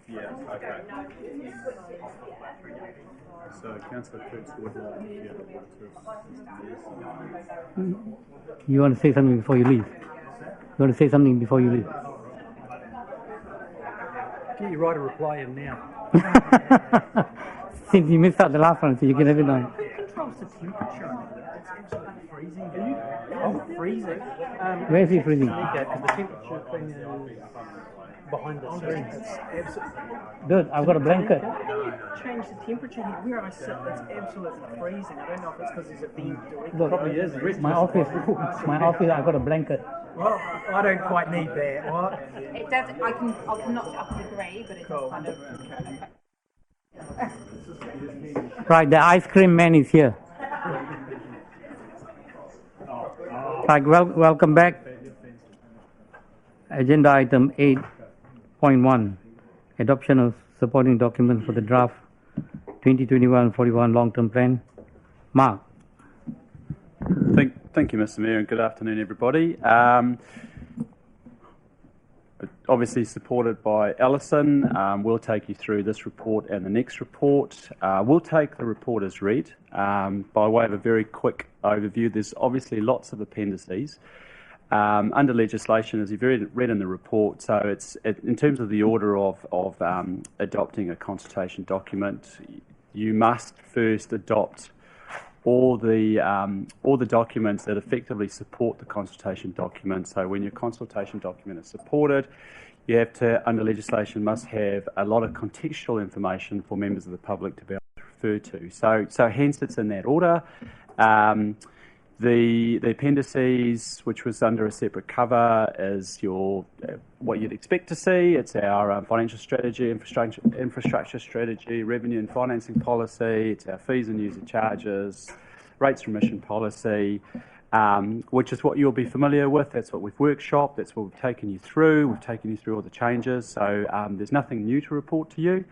Yeah, okay. So Councillor Cripps would like the auditor. You want to say something before you leave? You want to say something before you leave? Can you write a reply in now? Since you missed out the last one, so you can have it on. Who controls the temperature? It's absolutely freezing. I'm freezing. Where is he freezing? Because the temperature thing is behind the screen. It's absolutely... Good, I've got a blanket. Change the temperature here. Where I sit, it's absolutely freezing. I don't know if it's because there's a vent directly. Look, probably is. My office, I've got a blanket. Well, I don't quite need that. What? It does. I can knock it up to the grey, but it's kind of. Right, the ice cream man is here. Right, welcome back. Agenda item 8.1, adoption of supporting documents for the draft 2021-41 long-term plan. Mark. Thank you, Mr. Mayor, and good afternoon, everybody. Obviously supported by Alison. We'll take you through this report and the next report. We'll take the report as read. By way of a very quick overview, there's obviously lots of appendices under legislation, as you've read in the report. So it's in terms of the order of adopting a consultation document, you must first adopt all the documents that effectively support the consultation document. So when your consultation document is supported, you have to, under legislation, must have a lot of contextual information for members of the public to be able to refer to. So hence it's in that order. The appendices, which was under a separate cover, is what you'd expect to see. It's our financial strategy, infrastructure strategy, revenue and financing policy. It's our fees and user charges, rates remission policy, which is what you'll be familiar with. That's what we've workshopped. That's what we've taken you through. We've taken you through all the changes. So there's nothing new to report to you.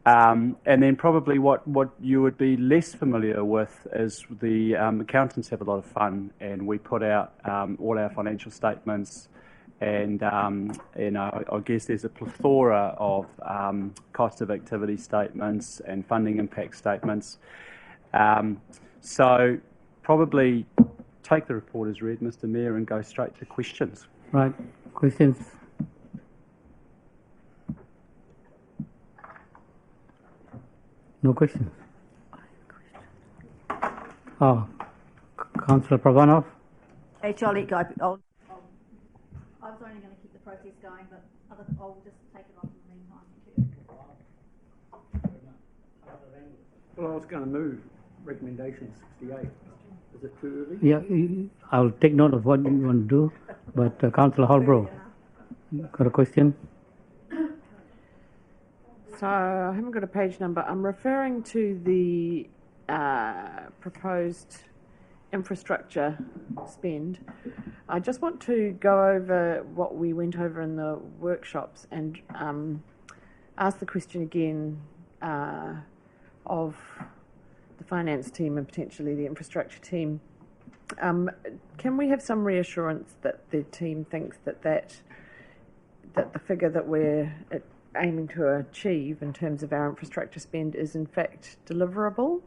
And then probably what you would be less familiar with is the accountants have a lot of fun, and we put out all our financial statements, and I guess there's a plethora of cost of activity statements and funding impact statements. So probably take the report as read, Mr. Mayor, and go straight to questions. Right, questions? No questions. Oh, Councillor Pravanov. I'll let go. I was only going to keep the process going, but I'll just take it off in the meantime. Well, I was going to move recommendation 68. Is it too early? Yeah, I'll take note of what you want to do, but Councillor Holbrook, got a question? So I haven't got a page number. I'm referring to the proposed infrastructure spend. I just want to go over what we went over in the workshops and ask the question again of the finance team and potentially the infrastructure team. Can we have some reassurance that the team thinks that the figure that we're aiming to achieve in terms of our infrastructure spend is in fact deliverable?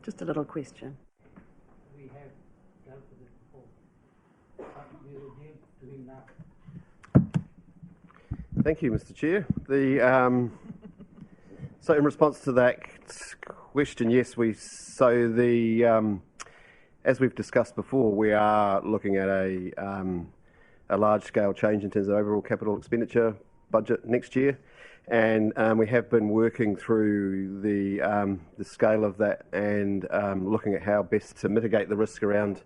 Just a little question. We have dealt with it before. We will give to him now. Thank you, Mr. Chair. So in response to that question, yes, as we've discussed before, we are looking at a large-scale change in terms of overall capital expenditure budget next year, and we have been working through the scale of that and looking at how best to mitigate the risk around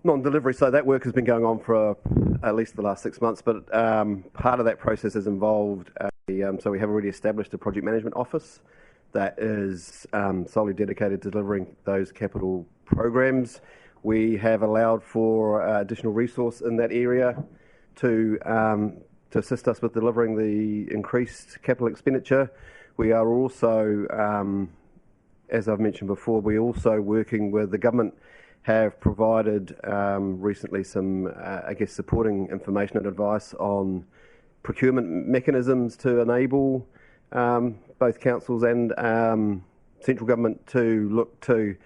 non-delivery. So that work has been going on for at least the last 6 months, but part of that process has involved so we have already established a project management office that is solely dedicated to delivering those capital programs. We have allowed for additional resource in that area to assist us with delivering the increased capital expenditure. We are also, as I've mentioned before, we're also working with the government have provided recently some, I guess, supporting information and advice on procurement mechanisms to enable both councils and central government to look to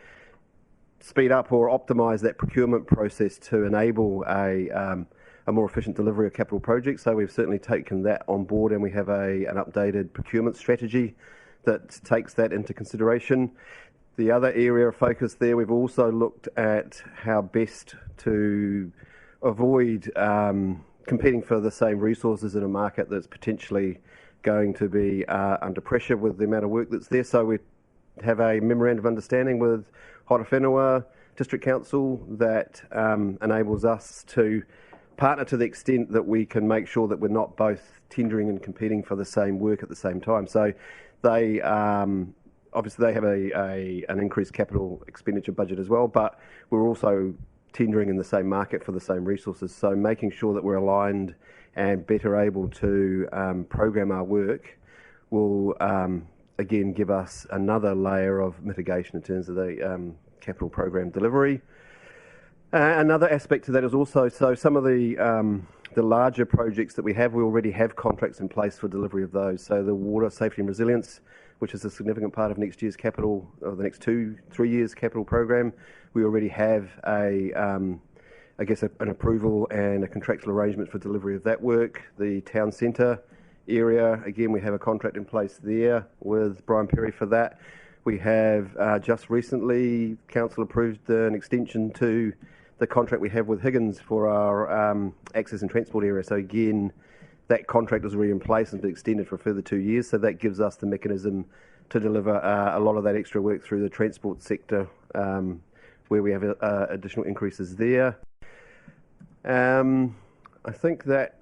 speed up or optimise that procurement process to enable a more efficient delivery of capital projects. So we've certainly taken that on board, and we have an updated procurement strategy that takes that into consideration. The other area of focus there, we've also looked at how best to avoid competing for the same resources in a market that's potentially going to be under pressure with the amount of work that's there. So we have a memorandum of understanding with Horowhenua District Council that enables us to partner to the extent that we can make sure that we're not both tendering and competing for the same work at the same time. So they obviously they have an increased capital expenditure budget as well, but we're also tendering in the same market for the same resources. So making sure that we're aligned and better able to program our work will again give us another layer of mitigation in terms of the capital program delivery. Another aspect to that is also, so some of the larger projects that we already have contracts in place for delivery of those. So the water safety and resilience, which is a significant part of next year's capital, or the next 2-3 years capital program, we already have an approval and a contractual arrangement for delivery of that work. The town centre area, again, we have a contract in place there with Brian Perry for that. We have just recently, council approved an extension to the contract we have with Higgins for our access and transport area. So again, that contract is already in place and been extended for a further 2 years. So that gives us the mechanism to deliver a lot of that extra work through the transport sector, where we have additional increases there. I think that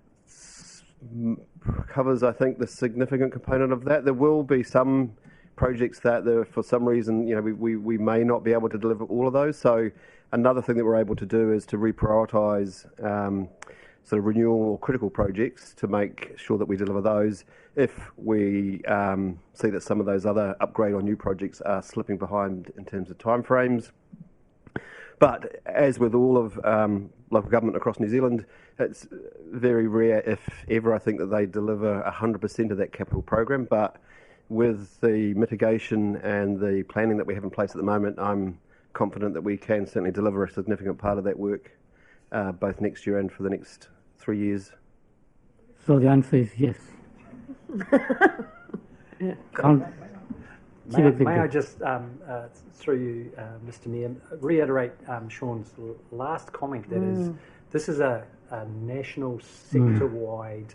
covers, the significant component of that. There will be some projects that for some reason, we may not be able to deliver all of those. So another thing that we're able to do is to reprioritise sort of renewal or critical projects to make sure that we deliver those if we see that some of those other upgrade or new projects are slipping behind in terms of timeframes. But as with all of local government across New Zealand, it's very rare, if ever, I think, that they deliver 100% of that capital program. But with the mitigation and the planning that we have in place at the moment, I'm confident that we can certainly deliver a significant part of that work both next year and for the next 3 years. So the answer is yes. May I just, through you, Mr. Mayor, reiterate Sean's last comment, that is, this is a national sector-wide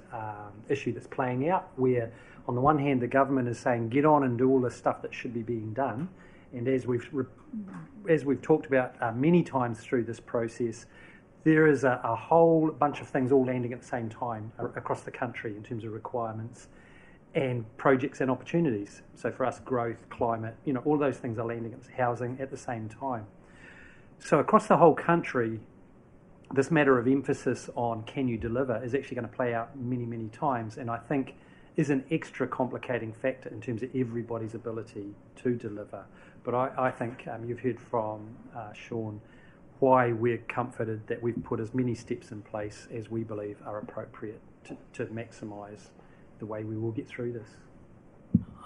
issue that's playing out, where on the one hand the government is saying get on and do all the stuff that should be being done, and as we've talked about many times through this process, there is a whole bunch of things all landing at the same time across the country in terms of requirements and projects and opportunities. So for us, growth, climate, all those things are landing at housing at the same time. So across the whole country, this matter of emphasis on can you deliver is actually going to play out many, many times, and I think is an extra complicating factor in terms of everybody's ability to deliver. But I think you've heard from Sean why we're comforted that we've put as many steps in place as we believe are appropriate to maximise the way we will get through this.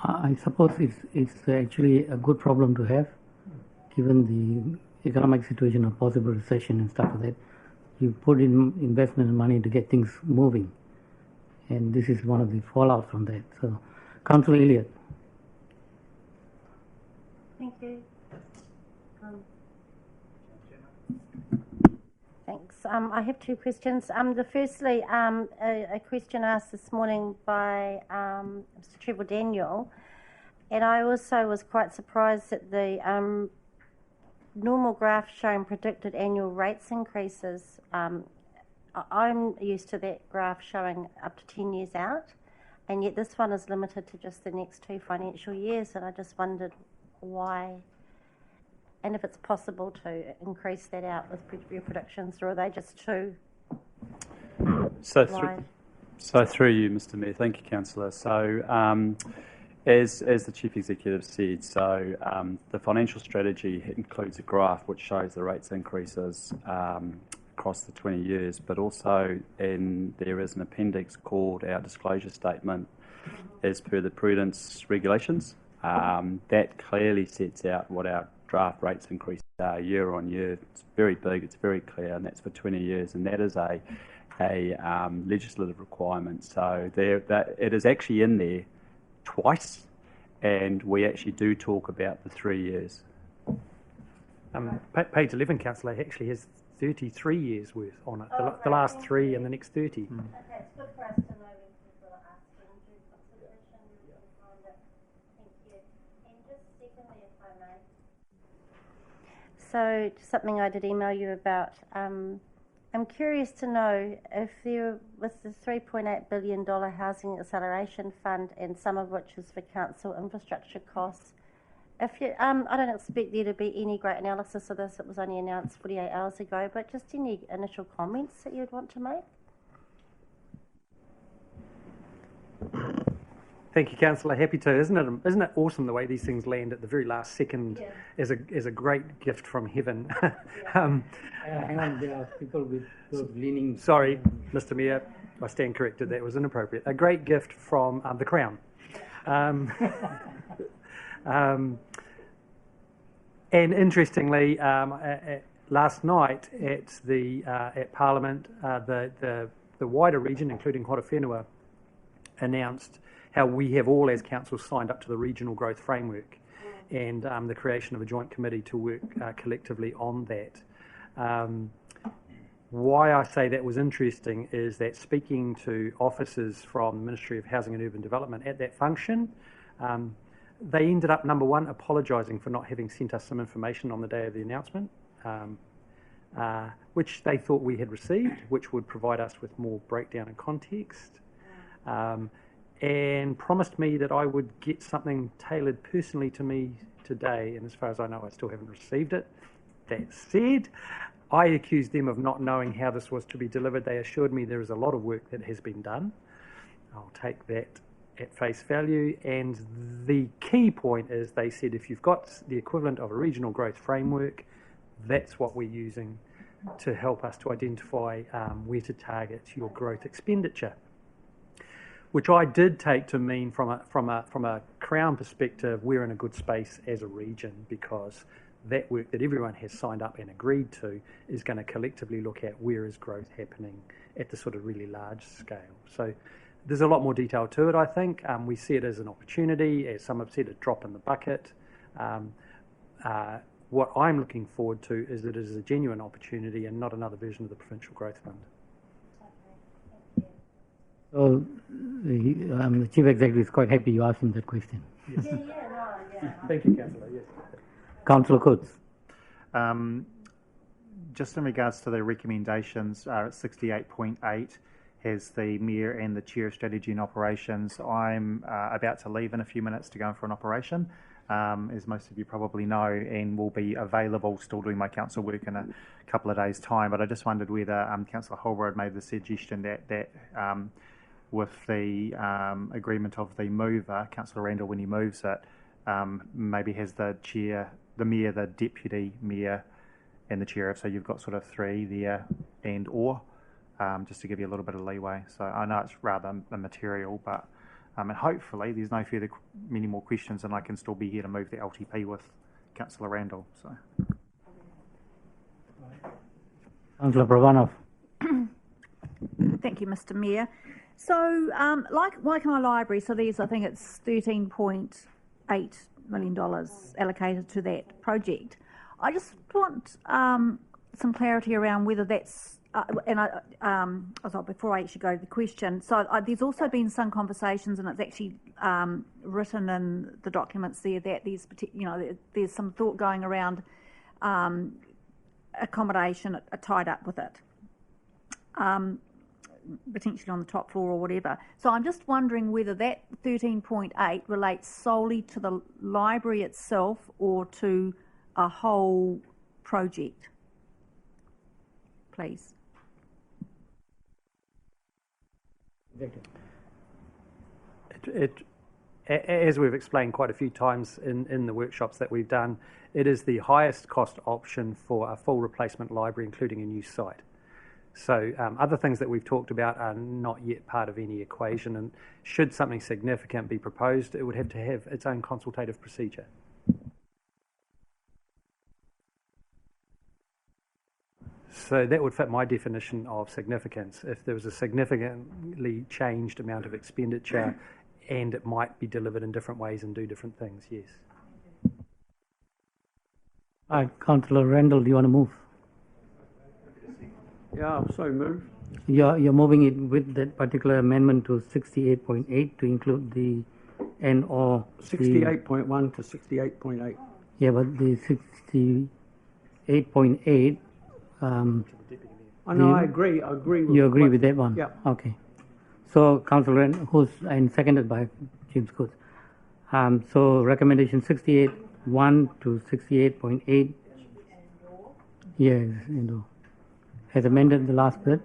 I suppose it's actually a good problem to have, given the economic situation of possible recession and stuff like that. You put in investment and money to get things moving, and this is one of the fallout from that. So, Councillor Elliott. Thank you. Thanks. I have two questions. Firstly, a question asked this morning by Mr. Trevor Daniel, and I also was quite surprised at the normal graph showing predicted annual rates increases. I'm used to that graph showing up to 10 years out, and yet this one is limited to just the next 2 financial years, and I just wondered why, and if it's possible to increase that out with your predictions, or are they just too So through you, Mr. Mayor, thank you, Councillor. So As the Chief Executive said, so the financial strategy includes a graph which shows the rates increases across the 20 years, but also there is an appendix called our disclosure statement as per the prudence regulations. That clearly sets out what our draft rates increases are year on year. It's very big, it's very clear, and that's for 20 years, and that is a legislative requirement. So it is actually in there twice, and we actually do talk about the 3 years. Page 11, Councillor, actually has 33 years worth on it. The last 3 and the next 30. Okay, it's good for us to know when people are asking to consultation. We can find it. Thank you. And just secondly, if I may. So, something I did email you about. I'm curious to know if there, with the $3.8 billion Housing Acceleration Fund, and some of which is for council infrastructure costs, if you, I don't expect there to be any great analysis of this. It was only announced 48 hours ago, but just any initial comments that you'd want to make? Thank you, Councillor. Happy to. Isn't it awesome the way these things land at the very last second? Yeah. As a great gift from heaven. Hang on, there are people with those leaning. Sorry, Mr. Mayor, I stand corrected. That was inappropriate. A great gift from the Crown. And interestingly, last night at Parliament, the wider region, including Horowhenua, announced how we have all, as council, signed up to the regional growth framework, and the creation of a joint committee to work collectively on that. Why I say that was interesting is that speaking to officers from the Ministry of Housing and Urban Development at that function, they ended up, number one, apologising for not having sent us some information on the day of the announcement, which they thought we had received, which would provide us with more breakdown and context, and promised me that I would get something tailored personally to me today, and as far as I know, I still haven't received it. That said, I accused them of not knowing how this was to be delivered. They assured me there is a lot of work that has been done. I'll take that at face value, and the key point is they said if you've got the equivalent of a regional growth framework, that's what we're using to help us to identify where to target your growth expenditure, which I did take to mean from a Crown perspective, we're in a good space as a region, because that work that everyone has signed up and agreed to is going to collectively look at where is growth happening at the sort of really large scale. So there's a lot more detail to it, I think. We see it as an opportunity, as some have said, a drop in the bucket. What I'm looking forward to is that it is a genuine opportunity and not another version of the Provincial Growth Fund. So the Chief Executive is quite happy you asked him that question. Yes. Yeah. Thank you, Councillor. Yes. Councillor Coates. Just in regards to the recommendations, at 68.8 has the Mayor and the Chair of Strategy and Operations. I'm about to leave in a few minutes to go for an operation, as most of you probably know, and will be available, still doing my council work in a couple of days' time. But I just wondered whether Councillor Holbrook made the suggestion that with the agreement of the mover, Councillor Randall, when he moves it, maybe has the Chair, the Mayor, the Deputy Mayor and the Chair, so you've got sort of 3 there and or, just to give you a little bit of leeway. So I know it's rather immaterial, but and hopefully there's no many more questions, and I can still be here to move the LTP with Councillor Randall. So. Councillor Pravanov. Thank you, Mr. Mayor. So, like our library, so I think it's $13.8 million allocated to that project. I just want some clarity around whether that's, before I actually go to the question, so there's also been some conversations, and it's actually written in the documents there, that there's some thought going around accommodation tied up with it, potentially on the top floor or whatever. So I'm just wondering whether that 13.8 relates solely to the library itself or to a whole project, please. as we've explained quite a few times in the workshops that we've done, it is the highest cost option for a full replacement library, including a new site. So other things that we've talked about are not yet part of any equation, and should something significant be proposed, it would have to have its own consultative procedure. So that would fit my definition of significance. If there was a significantly changed amount of expenditure and it might be delivered in different ways and do different things, yes. Councillor Randall, do you want to move? Yeah, so move. You're moving it with that particular amendment to 68.8 to include the and or 68.1 to 68.8. Yeah, but the 68.8. I know. I agree. I agree with. You agree with that one? Yeah. Okay. So Councillor Randall, who's and seconded by James Coates. So recommendation 68.1 to 68.8. Yes, has amended the last bit.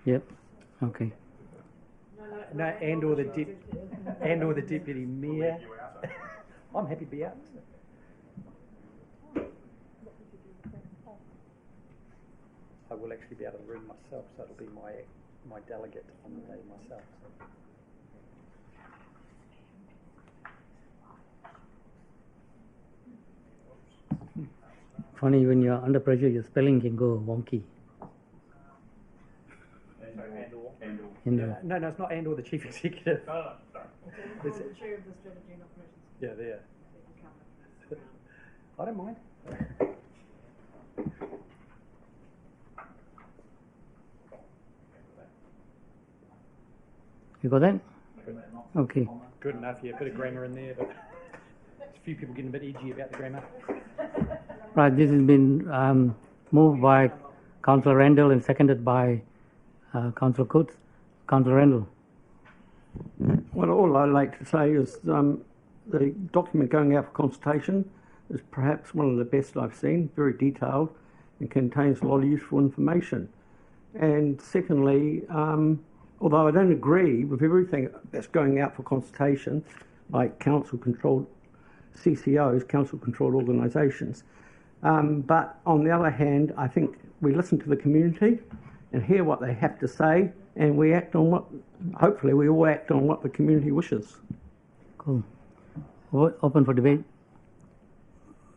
Yep. Okay. No, and or the deputy mayor. I'm happy to be out. I will actually be out of the room myself, so it'll be my delegate on the day myself. Funny, when you're under pressure, your spelling can go wonky. No, it's not and or the chief executive. Sorry. It's the chair of the strategy and operations. Yeah, there. I don't mind. You got that? Okay. Good enough, yeah. A bit of grammar in there, but a few people getting a bit edgy about the grammar. Right, this has been moved by Councillor Randall and seconded by Councillor Coates. Councillor Randall. Well, all I'd like to say is the document going out for consultation is perhaps one of the best I've seen, very detailed and contains a lot of useful information. And secondly, although I don't agree with everything that's going out for consultation, like council-controlled CCOs, council-controlled organisations, but on the other hand, I think we listen to the community and hear what they have to say, and we act on what, hopefully we all act on what the community wishes. Cool. Open for debate.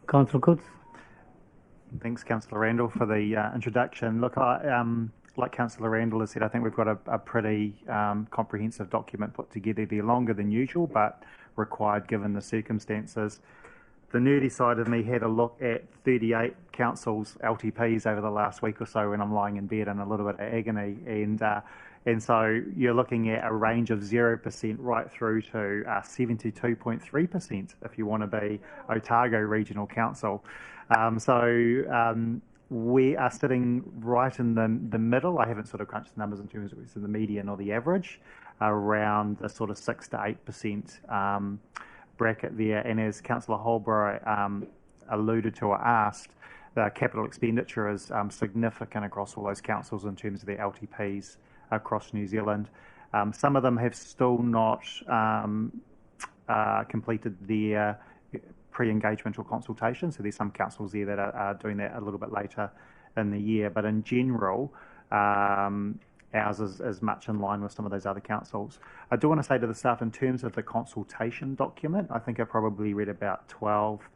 Councillor Coates. Thanks, Councillor Randall, for the introduction. Look, like Councillor Randall has said, I think we've got a pretty comprehensive document put together. They're longer than usual, but required given the circumstances. The nerdy side of me had a look at 38 councils' LTPs over the last week or so when I'm lying in bed in a little bit of agony, and so you're looking at a range of 0% right through to 72.3% if you want to be Otago Regional Council. We are sitting right in the middle. I haven't sort of crunched the numbers in terms of what's in the median or the average, around the sort of 6 to 8% bracket there. And as Councillor Holborough alluded to or asked, the capital expenditure is significant across all those councils in terms of their LTPs across New Zealand. Some of them have still not completed their pre-engagement or consultation, so there's some councils there that are doing that a little bit later in the year, but in general ours is much in line with some of those other councils. I do want to say to the staff, in terms of the consultation document, I think I probably read about 12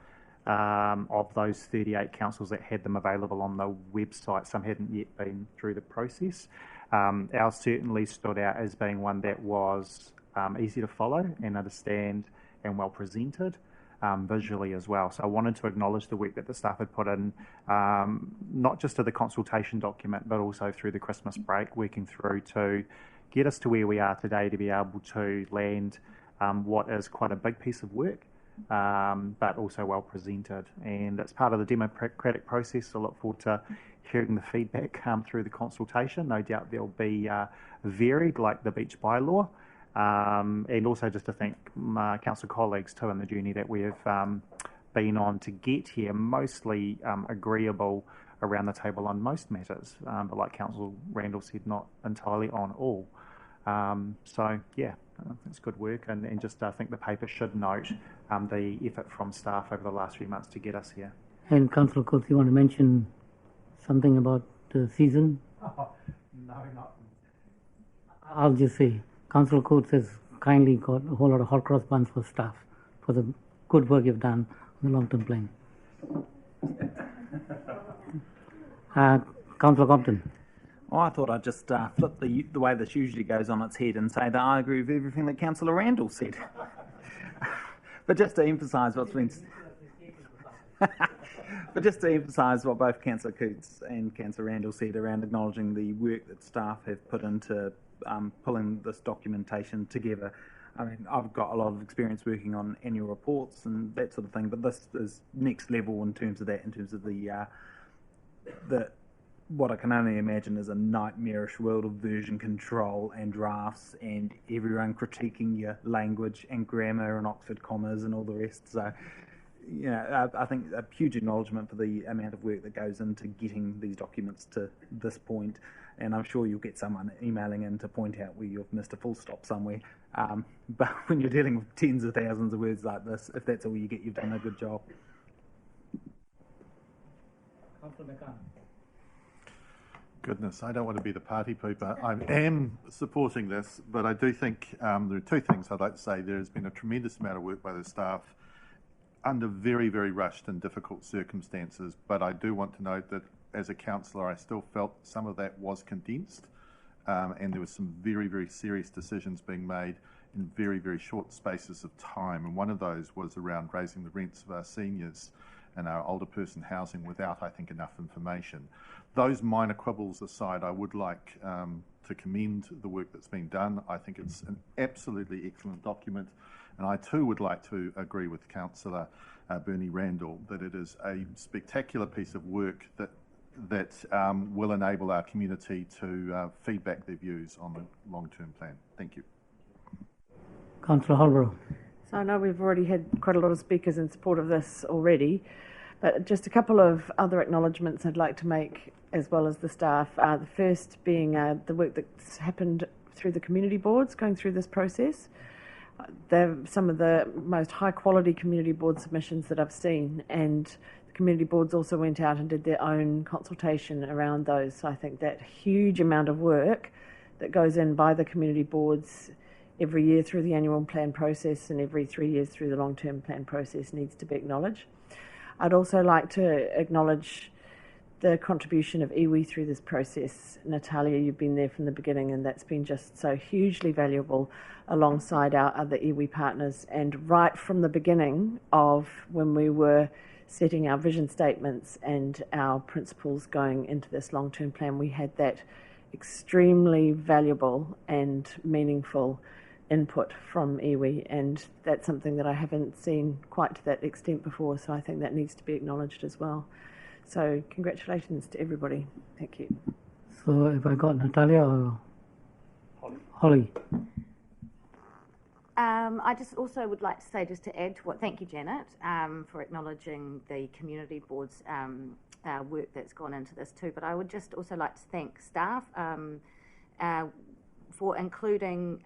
of those 38 councils that had them available on the website. Some hadn't yet been through the process. Ours certainly stood out as being one that was easy to follow and understand and well presented. Visually as well. So I wanted to acknowledge the work that the staff had put in, not just to the consultation document, but also through the Christmas break, working through to get us to where we are today to be able to land what is quite a big piece of work, but also well presented. And it's part of the democratic process. So I look forward to hearing the feedback through the consultation. No doubt there'll be varied, like the beach bylaw. And also just to thank my council colleagues too in the journey that we have been on to get here, mostly agreeable around the table on most matters, but like Councillor Randall said, not entirely on all. So yeah, it's good work, and just I think the paper should note the effort from staff over the last few months to get us here. And Councillor Coates, you want to mention something about the season? No, not. I'll just say, Councillor Coates has kindly got a whole lot of hot cross buns for staff for the good work you've done on the long-term plan. Councillor Compton. Oh, I thought I'd just flip the way this usually goes on its head and say that I agree with everything that Councillor Randall said. But just to emphasise what's been... But just to emphasise what both Councillor Coates and Councillor Randall said around acknowledging the work that staff have put into pulling this documentation together. I mean, I've got a lot of experience working on annual reports and that sort of thing, but this is next level in terms of that, in terms of the what I can only imagine is a nightmarish world of version control and drafts and everyone critiquing your language and grammar and Oxford commas and all the rest. So, you know, I think a huge acknowledgement for the amount of work that goes into getting these documents to this point, and I'm sure you'll get someone emailing in to point out where you've missed a full stop somewhere. But when you're dealing with tens of thousands of words like this, if that's all you get, you've done a good job. Goodness, I don't want to be the party pooper. I am supporting this, but I do think there are two things I'd like to say. There has been a tremendous amount of work by the staff under very, very rushed and difficult circumstances, but I do want to note that as a councillor, I still felt some of that was condensed, and there were some very, very serious decisions being made in very, very short spaces of time, and one of those was around raising the rents of our seniors and our older person housing without, I think, enough information. Those minor quibbles aside, I would like to commend the work that's been done. I think it's an absolutely excellent document, and I too would like to agree with Councillor Bernie Randall that it is a spectacular piece of work that will enable our community to feedback their views on the long-term plan. Thank you. Councillor Holbrook. So I know we've already had quite a lot of speakers in support of this already, but just a couple of other acknowledgements I'd like to make as well as the staff. The first being the work that's happened through the community boards going through this process. They're some of the most high quality community board submissions that I've seen, and the community boards also went out and did their own consultation around those. So I think that huge amount of work that goes in by the community boards every year through the annual plan process and every 3 years through the long-term plan process needs to be acknowledged. I'd also like to acknowledge the contribution of iwi through this process. Natalia, you've been there from the beginning, and that's been just so hugely valuable alongside our other iwi partners. And right from the beginning of when we were setting our vision statements and our principles going into this long-term plan, we had that extremely valuable and meaningful input from iwi, and that's something that I haven't seen quite to that extent before, so I think that needs to be acknowledged as well. So congratulations to everybody. Thank you. So have I got Natalia or Holly? I just also would like to say, just to add to what, thank you, Janet, for acknowledging the community board's work that's gone into this too, but I would just also like to thank staff for including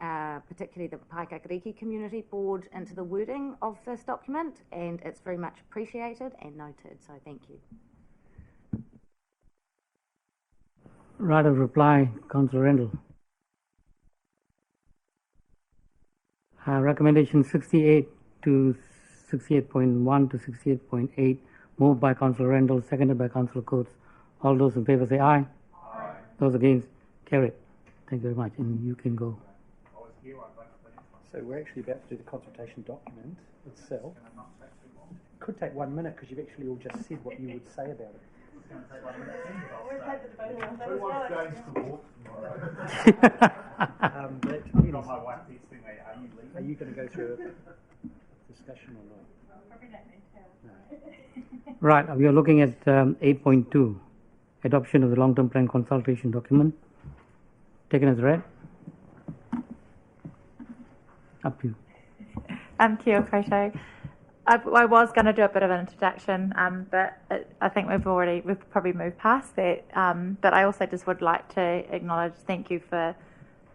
particularly the Paikakariki Community Board into the wording of this document, and it's very much appreciated and noted, so thank you. Right of reply, Councillor Randall. Recommendation 68 to 68.1 to 68.8, moved by Councillor Randall, seconded by Councillor Coates. All those in favour say aye. Aye. Those against, carried. Thank you very much, and you can go. So we're actually about to do the consultation document itself. It could take 1 minute because you've actually all just said what you would say about it. We've had the debate on that as well. Are you going to go through a discussion or not? No. Right, we are looking at 8.2, adoption of the long-term plan consultation document. Taken as read. Up to you. Kia ora koutou. I was going to do a bit of an introduction, but I think we've probably moved past that. But I also just would like to acknowledge, thank you for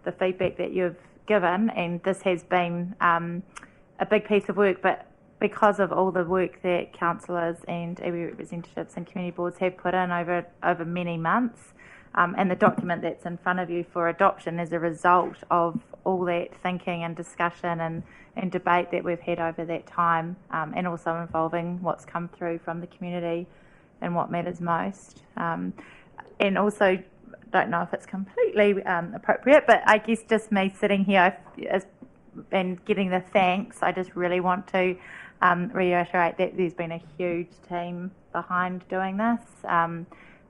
the feedback that you've given, and this has been a big piece of work, but because of all the work that councillors and iwi representatives and community boards have put in over many months, and the document that's in front of you for adoption is a result of all that thinking and discussion and debate that we've had over that time, and also involving what's come through from the community and what matters most. And also, don't know if it's completely appropriate, but I guess just me sitting here and getting the thanks, I just really want to reiterate that there's been a huge team behind doing this,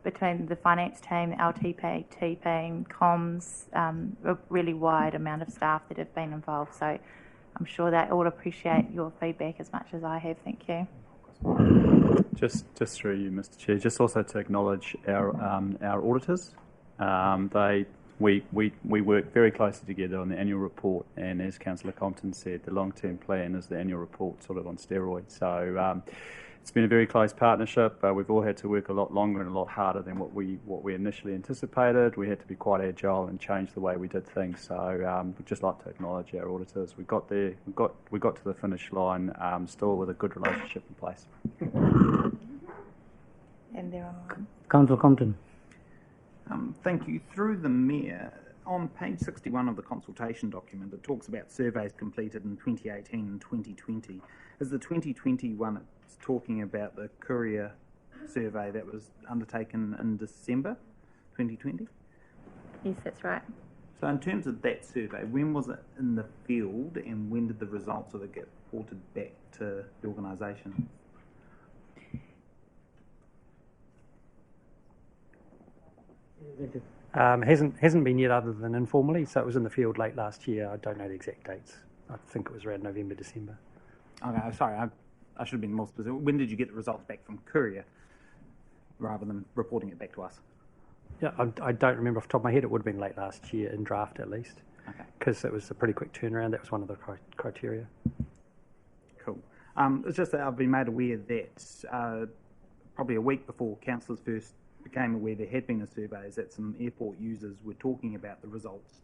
between the finance team, the LTP team, comms, a really wide amount of staff that have been involved. So I'm sure they all appreciate your feedback as much as I have. Thank you. Just through you, Mr. Chair, just also to acknowledge our auditors. We work very closely together on the annual report, and as Councillor Compton said, the long-term plan is the annual report sort of on steroids. So it's been a very close partnership. We've all had to work a lot longer and a lot harder than what we initially anticipated. We had to be quite agile and change the way we did things. So we'd just like to acknowledge our auditors. We got there. We got to the finish line, still with a good relationship in place. And they're online. Councillor Compton. Thank you. Through the Mayor, on page 61 of the consultation document, it talks about surveys completed in 2018 and 2020. Is the 2020 one it's talking about the courier survey that was undertaken in December 2020? Yes, that's right. So in terms of that survey, when was it in the field and when did the results of it get reported back to the organisation? Hasn't been yet, other than informally. So it was in the field late last year. I don't know the exact dates. I think it was around November, December. Okay, sorry, I should have been more specific. When did you get the results back from courier rather than reporting it back to us? Yeah, I don't remember off the top of my head. It would have been late last year, in draft at least. Okay. Because it was a pretty quick turnaround. That was one of the criteria. Cool. It's just that I've been made aware that probably a week before councillors first became aware there had been a survey, is that some airport users were talking about the results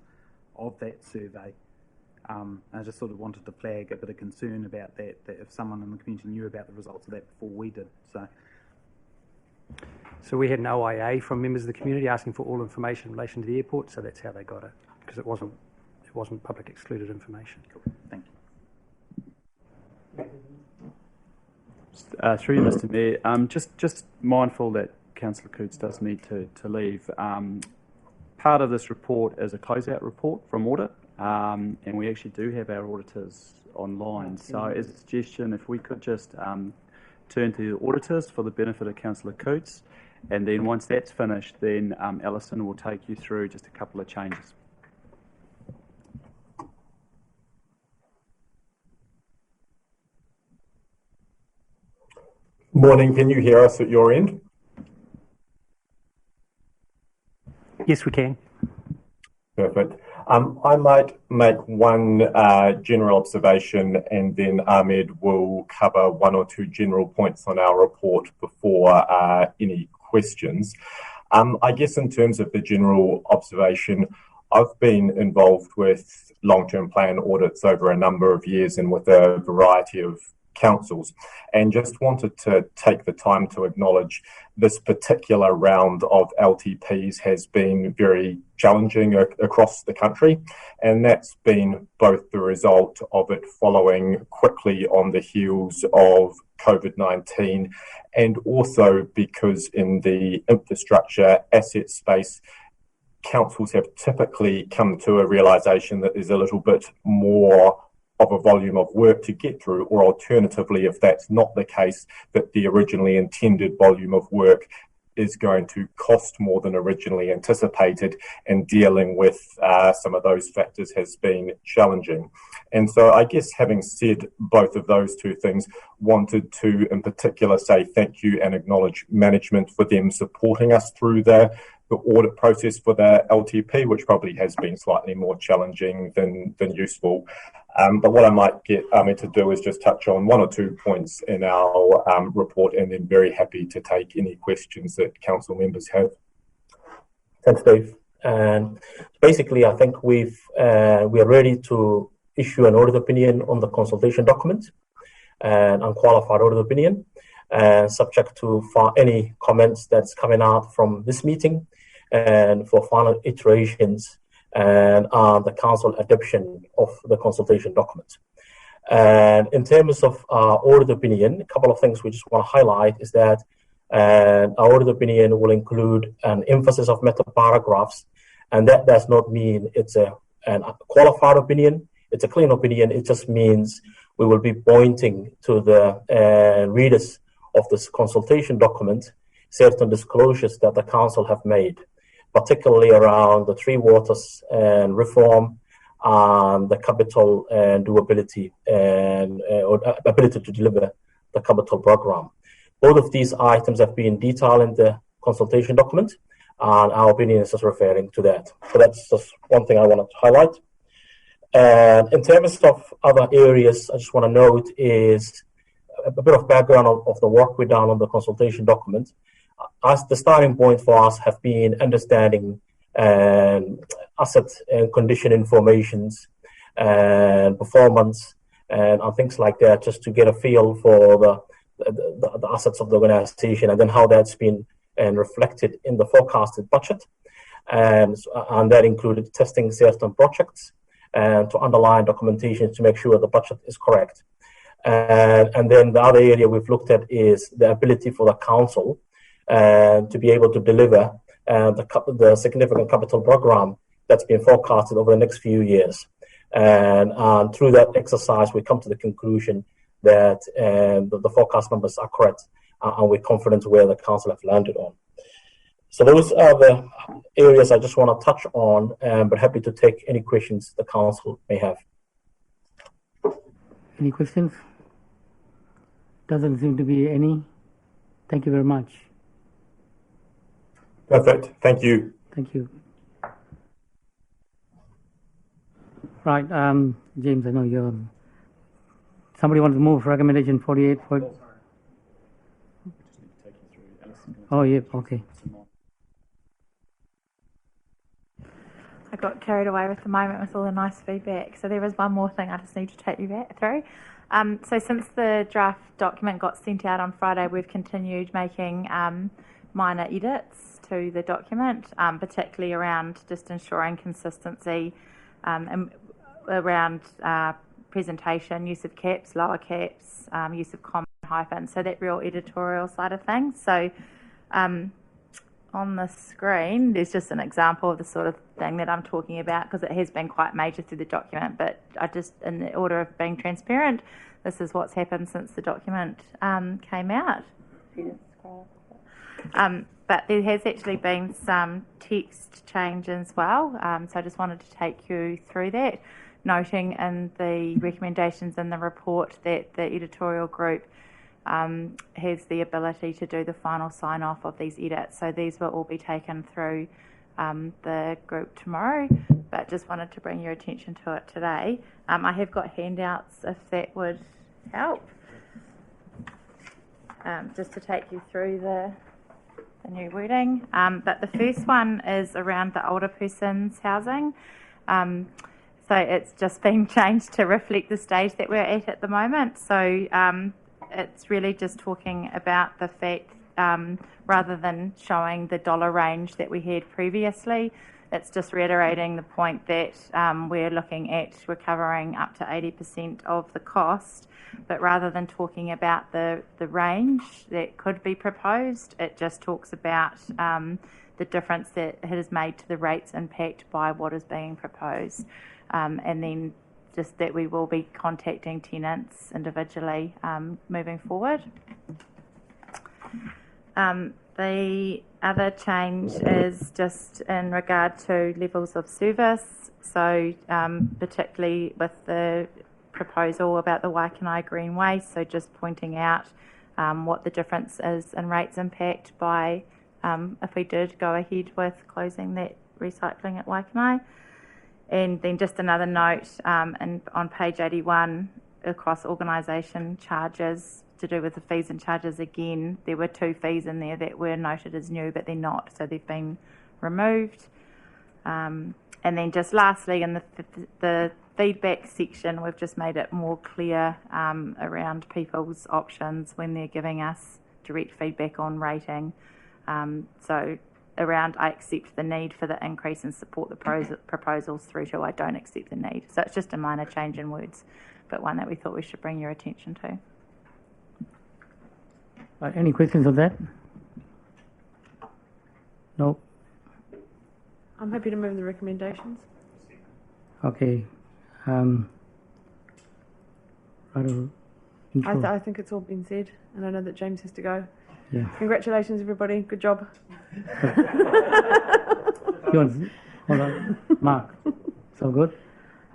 of that survey. I just sort of wanted to flag a bit of concern about that if someone in the community knew about the results of that before we did. So we had an OIA from members of the community asking for all information in relation to the airport, so that's how they got it, because it wasn't public excluded information. Cool. Thank you. Through you, Mr. Mayor, just mindful that Councillor Cootes does need to leave. Part of this report is a closeout report from Audit, and we actually do have our auditors online. So as a suggestion, if we could just turn to the auditors for the benefit of Councillor Cootes, and then once that's finished, then Alison will take you through just a couple of changes. Morning, can you hear us at your end? Yes, we can. Perfect. I might make one general observation, and then Ahmed will cover one or two general points on our report before any questions. I guess in terms of the general observation, I've been involved with long-term plan audits over a number of years and with a variety of councils, and just wanted to take the time to acknowledge this particular round of LTPs has been very challenging across the country, and that's been both the result of it following quickly on the heels of COVID-19, and also because in the infrastructure asset space, councils have typically come to a realisation that there's a little bit more of a volume of work to get through, or alternatively, if that's not the case, that the originally intended volume of work is going to cost more than originally anticipated, and dealing with some of those factors has been challenging. And so I guess having said both of those two things, wanted to in particular say thank you and acknowledge management for them supporting us through the audit process for the LTP, which probably has been slightly more challenging than useful. But what I might get Ahmed to do is just touch on one or two points in our report, and then very happy to take any questions that council members have. Thanks, Dave. And basically, I think we are ready to issue an audit opinion on the consultation document, an unqualified audit opinion, subject to any comments that's coming out from this meeting, and for final iterations and the council adoption of the consultation document. And in terms of our audit opinion, a couple of things we just want to highlight is that our audit opinion will include an emphasis of meta paragraphs, and that does not mean it's a qualified opinion, it's a clean opinion. It just means we will be pointing to the readers of this consultation document certain disclosures that the council have made, particularly around the Three Waters and reform, the capital and doability and or ability to deliver the capital program. Both of these items have been detailed in the consultation document, and our opinion is just referring to that. So that's just one thing I wanted to highlight. And in terms of other areas, I just want to note is a bit of background of the work we've done on the consultation document. As the starting point for us have been understanding asset and condition informations and performance and things like that, just to get a feel for the assets of the organization, and then how that's been reflected in the forecasted budget. And that included testing certain projects and to underline documentation to make sure the budget is correct. And then the other area we've looked at is the ability for the council to be able to deliver the significant capital program that's been forecasted over the next few years. And through that exercise, we come to the conclusion that the forecast numbers are correct, and we're confident where the council have landed on. So those are the areas I just want to touch on, but happy to take any questions the council may have. Any questions? Doesn't seem to be any. Thank you very much. Perfect. Thank you. Thank you. Right, James, I know you're. Somebody wants to move recommendation 48 for. Oh, yeah, okay. I got carried away with the moment with all the nice feedback. So there is one more thing I just need to take you back through. So since the draft document got sent out on Friday, we've continued making minor edits to the document, particularly around just ensuring consistency and around presentation, use of caps, lower caps, use of comma hyphens, so that real editorial side of things. So on the screen, there's just an example of the sort of thing that I'm talking about, because it has been quite major through the document, but I just, in the order of being transparent, this is what's happened since the document came out. But there has actually been some text change as well, so I just wanted to take you through that, noting in the recommendations in the report that the editorial group has the ability to do the final sign-off of these edits. So these will all be taken through the group tomorrow, but just wanted to bring your attention to it today. I have got handouts if that would help, just to take you through the new wording. But the first one is around the older person's housing. So it's just been changed to reflect the stage that we're at the moment. So it's really just talking about the fact, rather than showing the dollar range that we had previously, it's just reiterating the point that we're looking at recovering up to 80% of the cost, but rather than talking about the range that could be proposed, it just talks about the difference that it has made to the rates impact by what is being proposed. And then just that we will be contacting tenants individually moving forward. The other change is just in regard to levels of service. So particularly with the proposal about the Waikanai Green Waste, so just pointing out what the difference is in rates impact by if we did go ahead with closing that recycling at Waikanai. And then just another note, and on page 81, across organisation charges, to do with the fees and charges again, there were 2 fees in there that were noted as new, but they're not, so they've been removed. And then just lastly, in the feedback section, we've just made it more clear around people's options when they're giving us direct feedback on rating. So around I accept the need for the increase and support the proposals through to I don't accept the need. So it's just a minor change in words, but one that we thought we should bring your attention to. Any questions on that? No? I'm happy to move the recommendations. Okay. I think it's all been said, and I know that James has to go. Yeah. Congratulations, everybody. Good job. Hold on. Mark. So good.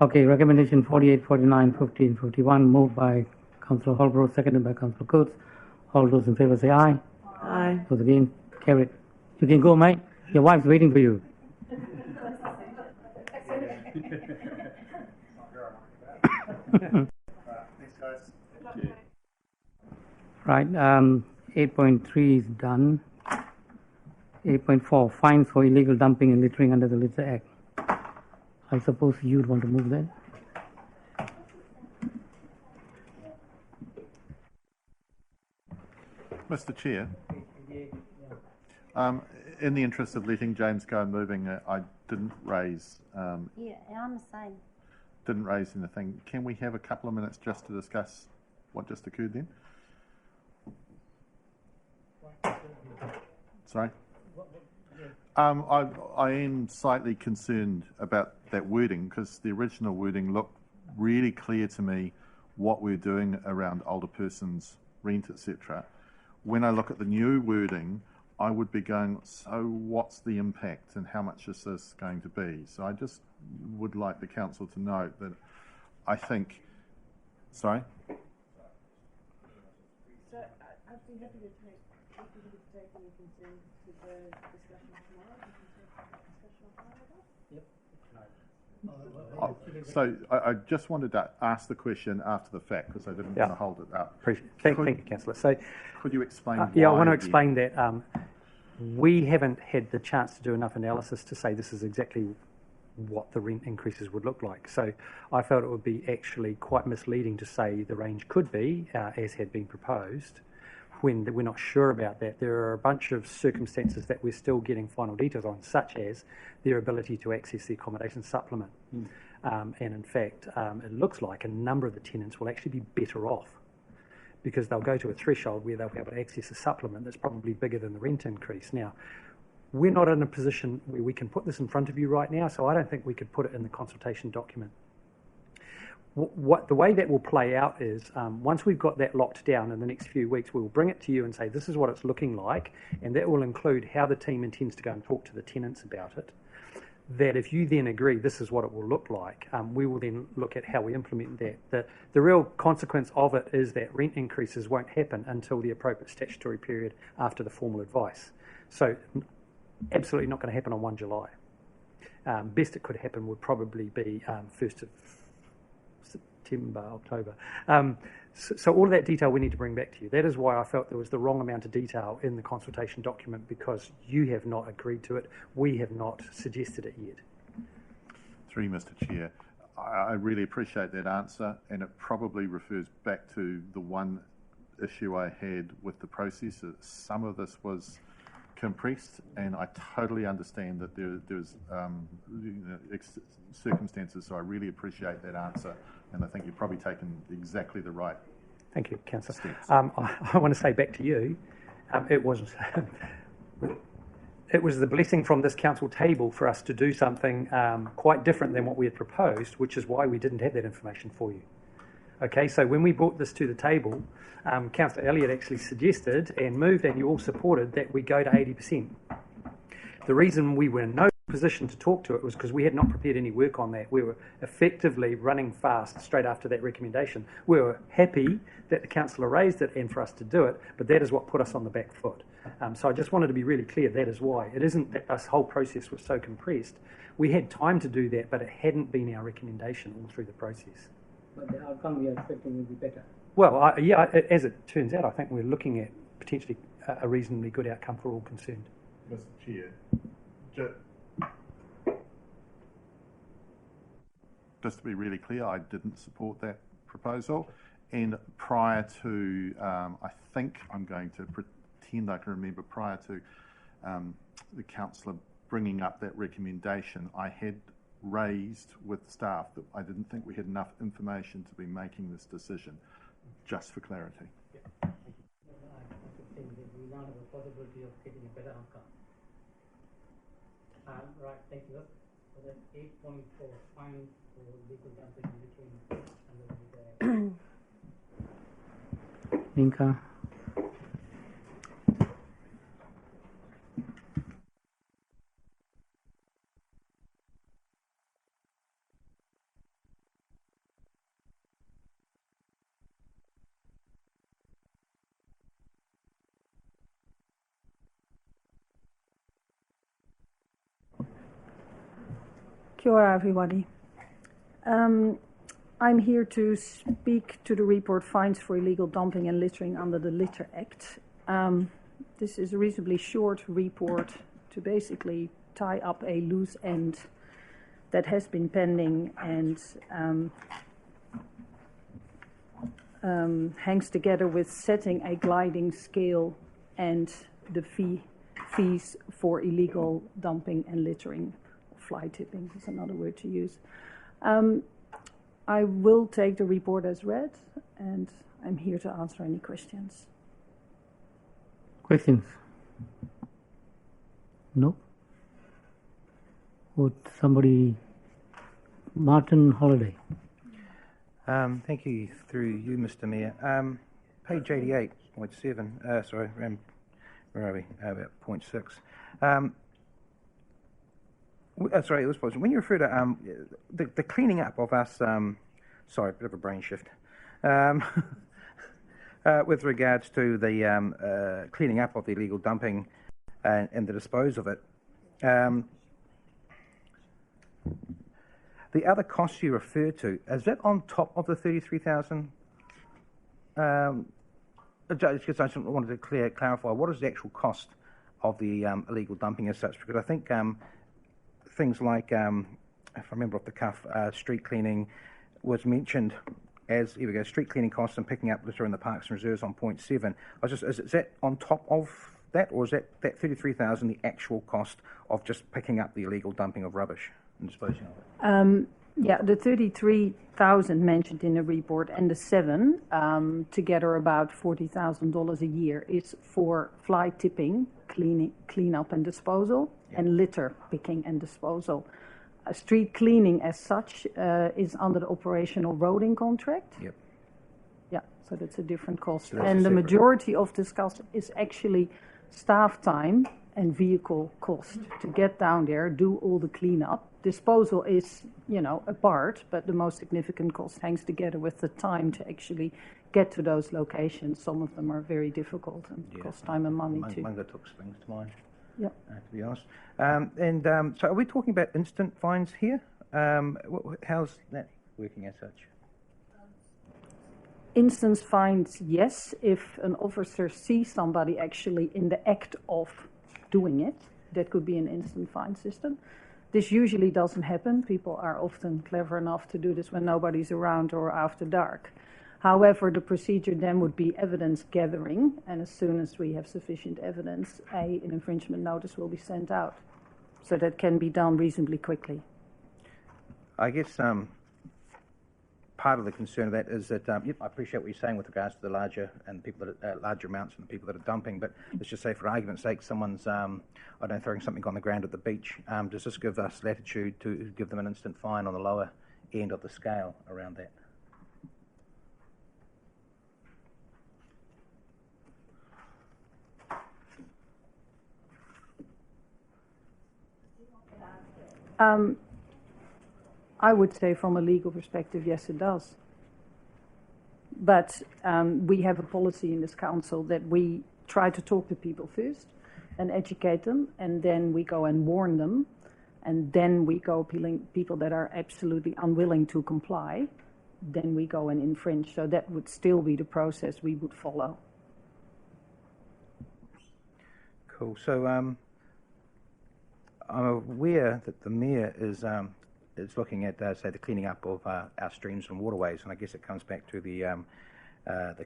Okay, recommendation 48, 49, 50, and 51, moved by Councillor Holbrook, seconded by Councillor Coates. All those in favour say aye. Aye. Those against, carried. You can go, mate. Your wife's waiting for you. Right, 8.3 is done. 8.4, fines for illegal dumping and littering under the Litter Act. I suppose you'd want to move that. Mr. Chair, in the interest of letting James go and moving it, I didn't raise Yeah, I'm the same. didn't raise anything. Can we have a couple of minutes just to discuss what just occurred then? Sorry? I am slightly concerned about that wording because the original wording looked really clear to me what we're doing around older persons, rent, etc. When I look at the new wording, I would be going, so what's the impact and how much is this going to be? So I just would like the council to note that I think, sorry? So I'd be happy to take any concerns to the discussion tomorrow. So I just wanted to ask the question after the fact because I didn't want to hold it up. Thank you, Councillor. So, could you explain? Yeah, I why want to again? explain that we haven't had the chance to do enough analysis to say this is exactly what the rent increases would look like. So I felt it would be actually quite misleading to say the range could be, as had been proposed, when we're not sure about that. There are a bunch of circumstances that we're still getting final details on, such as their ability to access the accommodation supplement. And in fact, it looks like a number of the tenants will actually be better off because they'll go to a threshold where they'll be able to access a supplement that's probably bigger than the rent increase. Now, we're not in a position where we can put this in front of you right now, so I don't think we could put it in the consultation document. The way that will play out is once we've got that locked down in the next few weeks, we'll bring it to you and say this is what it's looking like, and that will include how the team intends to go and talk to the tenants about it. That if you then agree this is what it will look like, we will then look at how we implement that. The real consequence of it is that rent increases won't happen until the appropriate statutory period after the formal advice. So absolutely not going to happen on 1 July. Best it could happen would probably be 1st of September, October. So all of that detail we need to bring back to you. That is why I felt there was the wrong amount of detail in the consultation document because you have not agreed to it. We have not suggested it yet. Through you, Mr. Chair, I really appreciate that answer, and it probably refers back to the one issue I had with the process. Some of this was compressed, and I totally understand that there's circumstances, so I really appreciate that answer, and I think you've probably taken exactly the right Thank you, Councillor. steps. I want to say back to you, it was the blessing from this council table for us to do something quite different than what we had proposed, which is why we didn't have that information for you. Okay, so when we brought this to the table, Councillor Elliott actually suggested and moved, and you all supported, that we go to 80%. The reason we were no position to talk to it was because we had not prepared any work on that. We were effectively running fast straight after that recommendation. We were happy that the councillor raised it and for us to do it, but that is what put us on the back foot. So I just wanted to be really clear, that is why. It isn't that this whole process was so compressed. We had time to do that, but it hadn't been our recommendation all through the process. But the outcome we are expecting will be better. Well, as it turns out, I think we're looking at potentially a reasonably good outcome for all concerned. Mr. Chair, just to be really clear, I didn't support that proposal. And prior to, I think I'm going to pretend I can remember, prior to the councillor bringing up that recommendation, I had raised with staff that I didn't think we had enough information to be making this decision, just for clarity. Yeah. I think that we now have a possibility of getting a better outcome. Right, thank you. So that's 8.4 fine for legal dumping between Inca. Kia ora, everybody. I'm here to speak to the report Fines for Illegal Dumping and Littering under the Litter Act. This is a reasonably short report to basically tie up a loose end that has been pending and hangs together with setting a gliding scale and the fees for illegal dumping and littering. Fly tipping is another word to use. I will take the report as read, and I'm here to answer any questions. Questions? No? Would somebody... Martin Holiday. Thank you, through you, Mr. Mayor. Page 88.7, sorry, where are we? About 0.6. Sorry, it was possible. When you refer to the cleaning up of us, sorry, a bit of a brain shift, with regards to the cleaning up of the illegal dumping and the dispose of it, the other costs you refer to, is that on top of the 33,000? Because I just wanted to clarify, what is the actual cost of the illegal dumping as such? Because I think things like, if I remember off the cuff, street cleaning was mentioned as, here we go, street cleaning costs and picking up litter in the parks and reserves on 0.7. Is that on top of that, or is that 33,000 the actual cost of just picking up the illegal dumping of rubbish and disposing of it? Yeah, the 33,000 mentioned in the report and the 7, together about $40,000 a year, is for fly tipping, clean up and disposal, and litter picking and disposal. Street cleaning as such is under the operational roading contract. Yep. Yeah, so that's a different cost. So and the majority of this cost is actually staff time and vehicle cost to get down there, do all the cleanup. Disposal is, a part, but the most significant cost hangs together with the time to actually get to those locations. Some of them are very difficult and cost time and money too. Munga took springs to mind. Yep. To be honest. So are we talking about instant fines here? How's that working as such? Instance fines, yes, if an officer sees somebody actually in the act of doing it, that could be an instant fine system. This usually doesn't happen. People are often clever enough to do this when nobody's around or after dark. However, the procedure then would be evidence gathering, and as soon as we have sufficient evidence, an infringement notice will be sent out. So that can be done reasonably quickly. I guess part of the concern of that is that, I appreciate what you're saying with regards to the larger and people that larger amounts and the people that are dumping, but let's just say for argument's sake, someone's, throwing something on the ground at the beach. Does this give us latitude to give them an instant fine on the lower end of the scale around that? I would say from a legal perspective, yes, it does. But we have a policy in this council that we try to talk to people first and educate them, and then we go and warn them, and then we go appealing people that are absolutely unwilling to comply, then we go and infringe. So that would still be the process we would follow. Cool. So I'm aware that the Mayor is looking at, say, the cleaning up of our streams and waterways, and I guess it comes back to the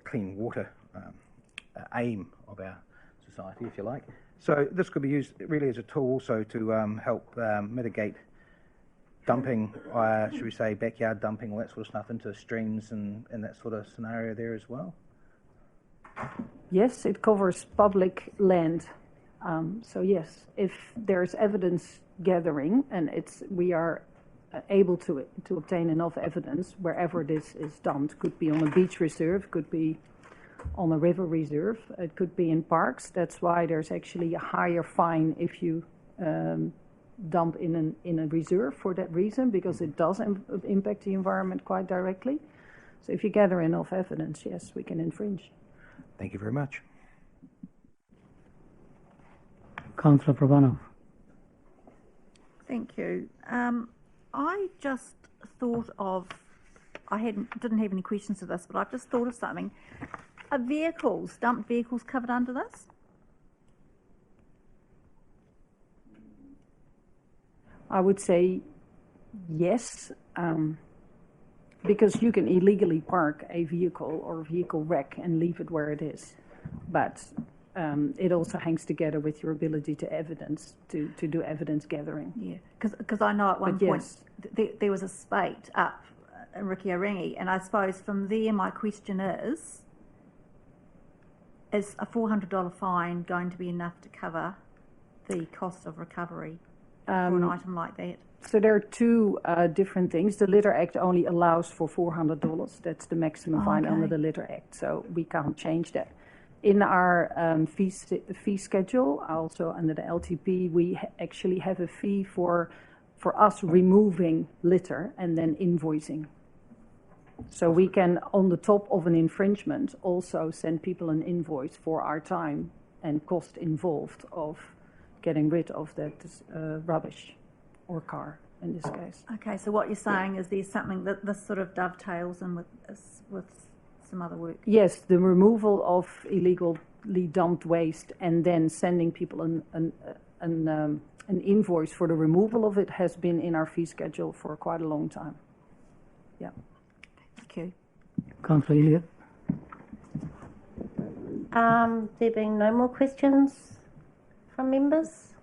clean water aim of our society, if you like. So this could be used really as a tool also to help mitigate dumping, should we say, backyard dumping, all that sort of stuff into streams and that sort of scenario there as well? Yes, it covers public land. So yes, if there's evidence gathering and we are able to obtain enough evidence wherever this is dumped, could be on a beach reserve, could be on a river reserve, it could be in parks. That's why there's actually a higher fine if you dump in a reserve for that reason, because it does impact the environment quite directly. So if you gather enough evidence, yes, we can infringe. Thank you very much. Councillor Prabanov. Thank you. I just thought of, didn't have any questions to this, but I've just thought of something. Are dumped vehicles covered under this? I would say yes, because you can illegally park a vehicle or a vehicle wreck and leave it where it is. But it also hangs together with your ability to do evidence gathering. Yeah, because I know at one point there was a spate up in Rikiorangi, and I suppose from there my question is a $400 fine going to be enough to cover the cost of recovery for an item like that? So there are two different things. The Litter Act only allows for $400. That's the maximum fine under the Litter Act, so we can't change that. In our fee schedule, also under the LTP, we actually have a fee for us removing litter and then invoicing. So we can, on the top of an infringement, also send people an invoice for our time and cost involved of getting rid of that rubbish or car in this case. Okay, so what you're saying is there's something that this sort of dovetails in with some other work? Yes, the removal of illegally dumped waste and then sending people an invoice for the removal of it has been in our fee schedule for quite a long time. Yeah. Thank you. Councillor Elliott. There being no more questions from members,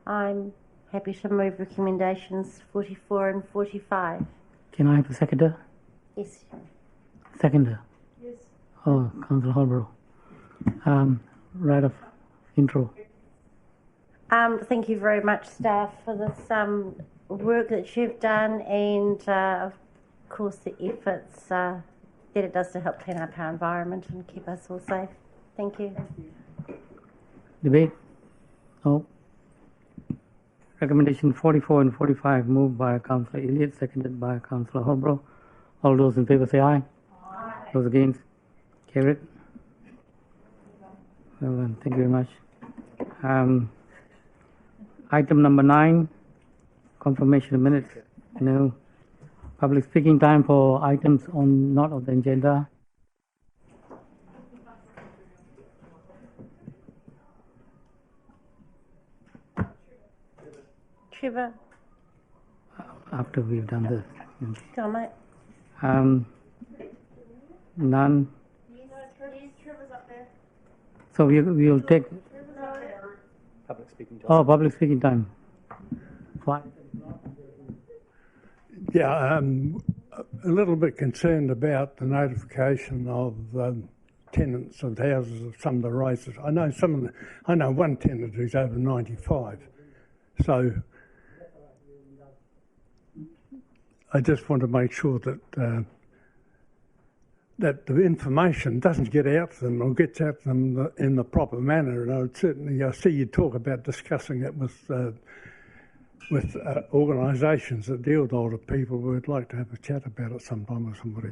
I'm happy to move recommendations 44 and 45. Can I have a seconder? Yes. Seconder. Yes. Oh, Councillor Holbrook. Right of intro. Thank you very much, staff, for this work that you've done, and of course the efforts that it does to help clean up our environment and keep us all safe. Thank you. Debate? No. Recommendation 44 and 45 moved by Councillor Elliott, seconded by Councillor Holbrook. All those in favour say aye. Aye. Those against? Carried. Well done. Thank you very much. Item number 9, confirmation of minutes. No. Public speaking time for items not on the agenda. Trevor. After we've done this. Go on, mate. None. Trevor's up there. So we'll take. Public speaking time. Oh, public speaking time. Fine. Yeah, I'm a little bit concerned about the notification of tenants of houses of some of the races. I know one tenant who's over 95, so I just want to make sure that that the information doesn't get out to them or gets out to them in the proper manner. And I see you talk about discussing it with with organisations that deal with older people. We'd like to have a chat about it sometime with somebody.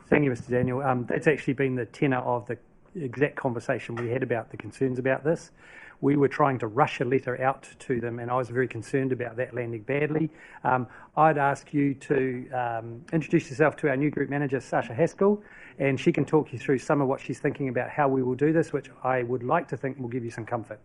Thank you, Mr. Daniel. That's actually been the tenor of the exact conversation we had about the concerns about this. We were trying to rush a letter out to them, and I was very concerned about that landing badly. I'd ask you to introduce yourself to our new group manager, Sasha Haskell, and she can talk you through some of what she's thinking about how we will do this, which I would like to think will give you some comfort.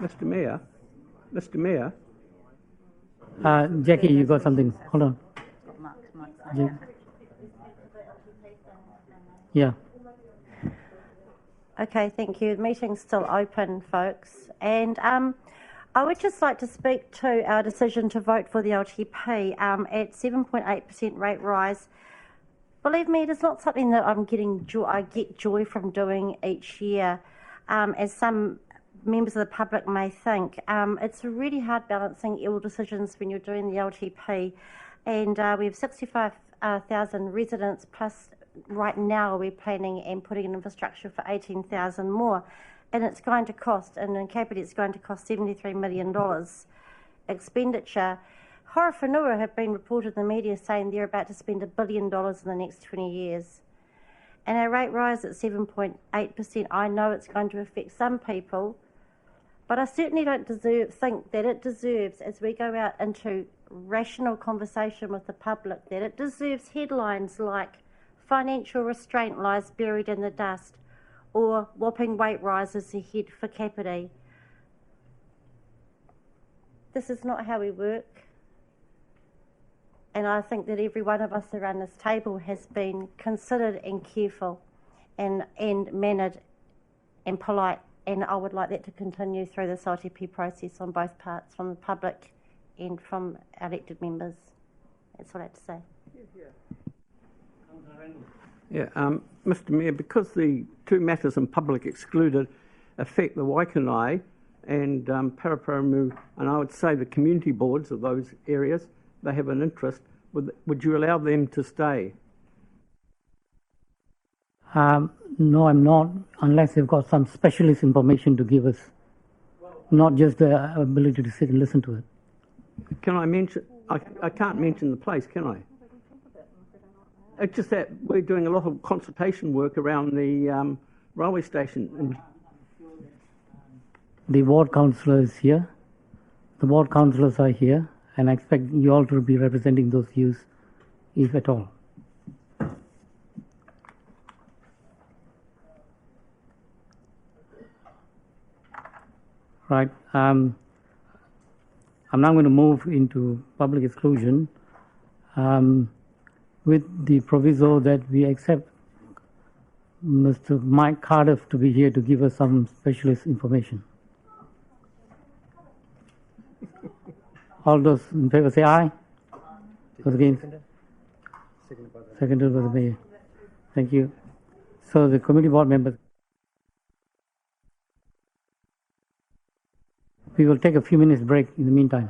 Mr. Mayor, Jackie, you got something? Hold on. Yeah. Okay, thank you. The meeting's still open, folks. And I would just like to speak to our decision to vote for the LTP at 7.8% rate rise. Believe me, it is not something that I get joy from doing each year, as some members of the public may think. It's really hard balancing ill decisions when you're doing the LTP, and we have 65,000 residents, plus right now we're planning and putting in infrastructure for 18,000 more, and it's going to cost, and in Kapiti it's going to cost $73 million expenditure. Horror whenua have been reported in the media saying they're about to spend $1 billion in the next 20 years. And our rate rise at 7.8%, I know it's going to affect some people, but I certainly don't think that it deserves, as we go out into rational conversation with the public, that it deserves headlines like financial restraint lies buried in the dust or whopping rate rises ahead for Kapiti. This is not how we work. And I think that every one of us around this table has been considered and careful and mannered and polite. And I would like that to continue through this LTP process on both parts, from the public and from elected members. That's what I have to say. Yeah, Mr. Mayor, because the two matters in public excluded affect the Waikanae and Paraparamu, and I would say the community boards of those areas, they have an interest. Would you allow them to stay? No, I'm not, unless they've got some specialist information to give us, not just the ability to sit and listen to it. Can I mention? I can't mention the place, can I? It's just that we're doing a lot of consultation work around the railway station. The ward councillor is here. The ward councillors are here, and I expect you all to be representing those views, if at all. Right. I'm now going to move into public exclusion with the proviso that we accept Mr. Mike Cardiff to be here to give us some specialist information. All those in favour say aye. Those against? Seconded by the Mayor. Thank you. So the committee board members. We will take a few minutes break in the meantime.